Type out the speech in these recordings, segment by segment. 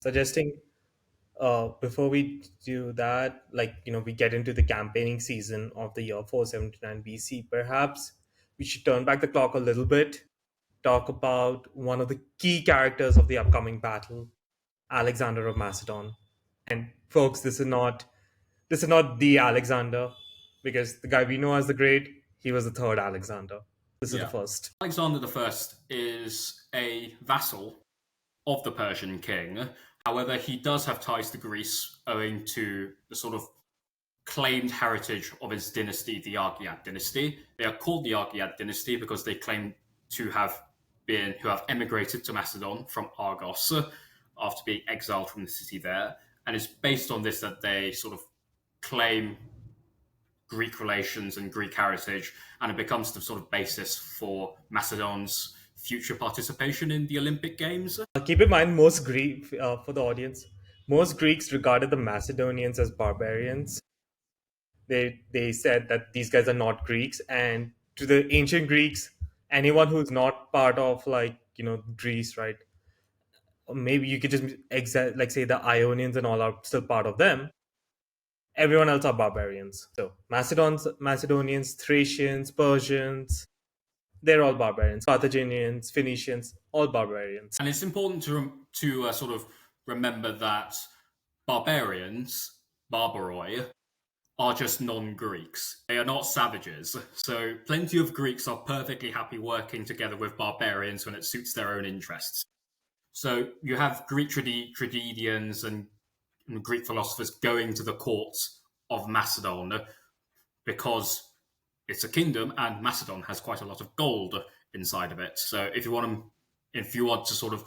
suggesting before we do that, we get into the campaigning season of the year 479 BC, perhaps we should turn back the clock a little bit, talk about one of the key characters of the upcoming battle, Alexander of Macedon. And folks, this is not the Alexander, because the guy we know as the Great, he was the third Alexander. This is the Yeah. first. Alexander the First is a vassal of the Persian king. However, he does have ties to Greece owing to the sort of claimed heritage of his dynasty, the Argead dynasty. They are called the Argead dynasty because they claim who have emigrated to Macedon from Argos after being exiled from the city there. And it's based on this that they sort of claim Greek relations and Greek heritage, and it becomes the sort of basis for Macedon's future participation in the Olympic Games. Keep in mind, most Greek for the audience, most Greeks regarded the Macedonians as barbarians. They said that these guys are not Greeks, and to the ancient Greeks, anyone who's not part of Greece, right? Or maybe you could just say the Ionians and all are still part of them. Everyone else are barbarians. So Macedonians, Thracians, Persians, they're all barbarians. Carthaginians, Phoenicians, all barbarians. And it's important to sort of remember that barbarians, barbaroi, are just non-Greeks. They are not savages. So plenty of Greeks are perfectly happy working together with barbarians when it suits their own interests. So you have Greek tragedians and Greek philosophers going to the courts of Macedon because it's a kingdom and Macedon has quite a lot of gold inside of it. So if you want to sort of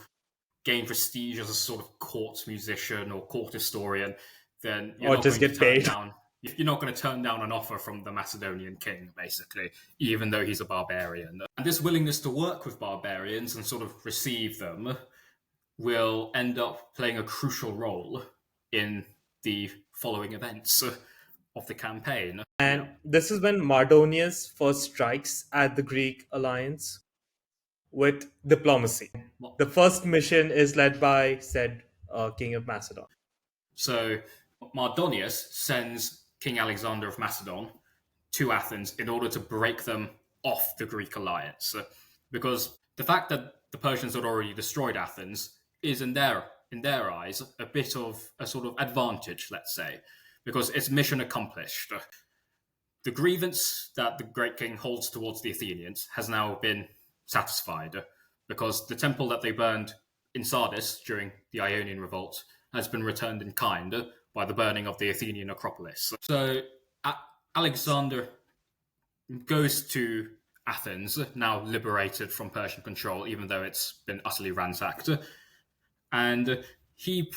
gain prestige as a sort of court musician or court historian, then Or just get paid. you're not going to turn down an offer from the Macedonian king, basically, even though he's a barbarian. And this willingness to work with barbarians and sort of receive them will end up playing a crucial role in the following events of the campaign. And this is when Mardonius first strikes at the Greek alliance with diplomacy. The first mission is led by said king of Macedon. So Mardonius sends King Alexander of Macedon to Athens in order to break them off the Greek alliance. Because the fact that the Persians had already destroyed Athens is in their eyes a bit of a sort of advantage, let's say, because it's mission accomplished. The grievance that the great king holds towards the Athenians has now been satisfied because the temple that they burned in Sardis during the Ionian revolt has been returned in kind by the burning of the Athenian Acropolis. So Alexander goes to Athens, now liberated from Persian control, even though it's been utterly ransacked. And he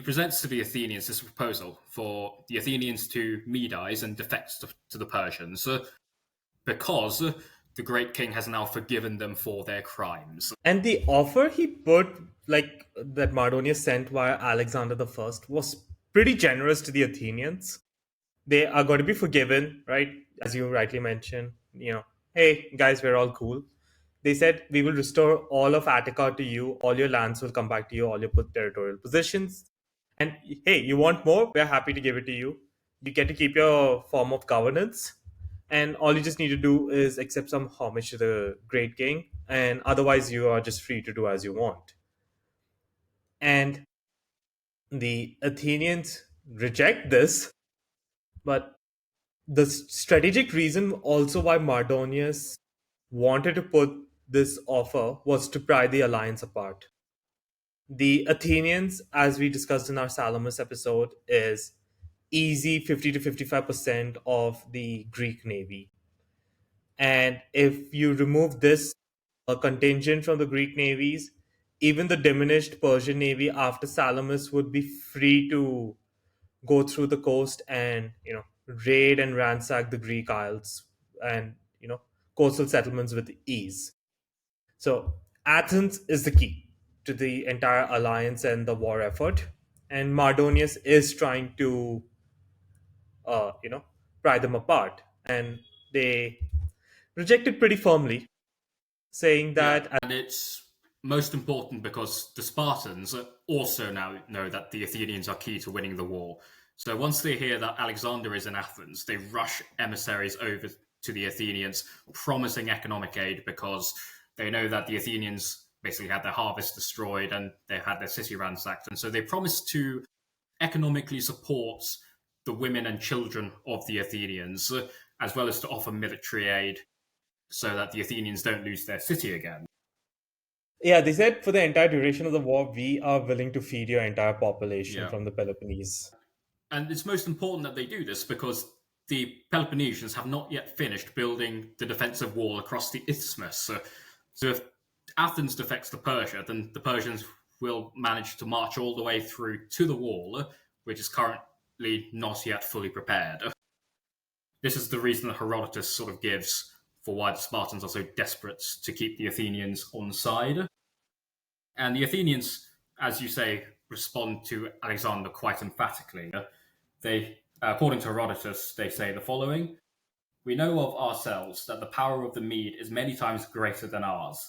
presents to the Athenians this proposal for the Athenians to Medize and defect to the Persians because the great king has now forgiven them for their crimes. And the offer he put, that Mardonius sent via Alexander the First, was pretty generous to the Athenians. They are going to be forgiven, right? As you rightly mentioned, hey guys, we're all cool. They said, we will restore all of Attica to you, all your lands will come back to you, all your territorial positions. And hey, you want more? We're happy to give it to you. You get to keep your form of governance. And all you just need to do is accept some homage to the great king. And otherwise, you are just free to do as you want. And the Athenians reject this. But the strategic reason also why Mardonius wanted to put this offer was to pry the alliance apart. The Athenians, as we discussed in our Salamis episode, is easy 50 to 55% of the Greek navy. And if you remove this contingent from the Greek navies, even the diminished Persian navy after Salamis would be free to go through the coast and raid and ransack the Greek isles and coastal settlements with ease. So Athens is the key to the entire alliance and the war effort, and Mardonius is trying to pry them apart, and they reject it pretty firmly, saying that and it's Most important because the Spartans also now know that the Athenians are key to winning the war. So once they hear that Alexander is in Athens, they rush emissaries over to the Athenians, promising economic aid because they know that the Athenians basically had their harvest destroyed and they had their city ransacked. And so they promise to economically support the women and children of the Athenians, as well as to offer military aid so that the Athenians don't lose their city again. Yeah, they said for the entire duration of the war, we are willing to feed your entire population Yeah. from the Peloponnese. And it's most important that they do this because the Peloponnesians have not yet finished building the defensive wall across the isthmus. So if Athens defects to Persia, then the Persians will manage to march all the way through to the wall, which is currently not yet fully prepared. This is the reason that Herodotus sort of gives for why the Spartans are so desperate to keep the Athenians on side. And the Athenians, as you say, respond to Alexander quite emphatically. They, according to Herodotus, they say the following: "We know of ourselves that the power of the Mede is many times greater than ours.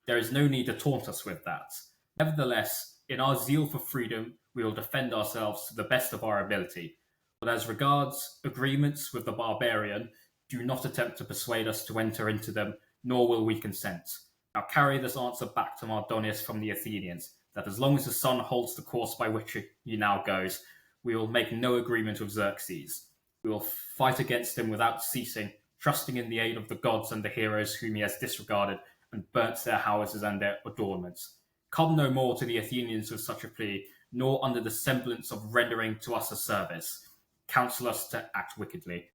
There is no need to taunt us with that. Nevertheless, in our zeal for freedom, we will defend ourselves to the best of our ability. But as regards agreements with the barbarian, do not attempt to persuade us to enter into them, nor will we consent. Now carry this answer back to Mardonius from the Athenians, that as long as the sun holds the course by which he now goes, we will make no agreement with Xerxes. We will fight against him without ceasing, trusting in the aid of the gods and the heroes whom he has disregarded and burnt their houses and their adornments. Come no more to the Athenians with such a plea, nor under the semblance of rendering to us a service. Counsel us to act wickedly.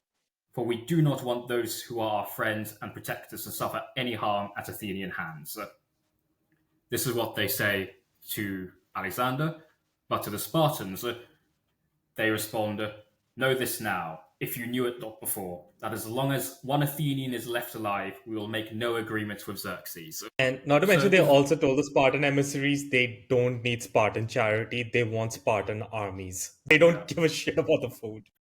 For we do not want those who are our friends and protectors to suffer any harm at Athenian hands." This is what they say to Alexander, but to the Spartans, they respond, "Know this now, if you knew it not before, that as long as one Athenian is left alive, we will make no agreement with Xerxes." And not to So mention, they this, also told the Spartan emissaries they don't need Spartan charity, they want Spartan armies. They yeah. don't give a shit about the food.